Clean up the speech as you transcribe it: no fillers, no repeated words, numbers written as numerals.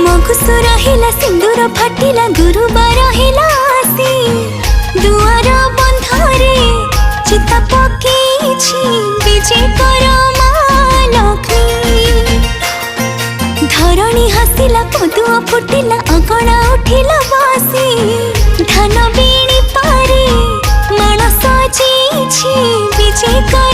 मगुसु रहिला सिंदूर फाटिला गुरुबार हिला आसी दुआर बंधरे चिता पकेछि विजय कर माँ लक्ष्मी। धरणी हसिला पदुआ फुटिला अगणा उठिला बसी धान बीणी पारे माण सजेछि विजय कर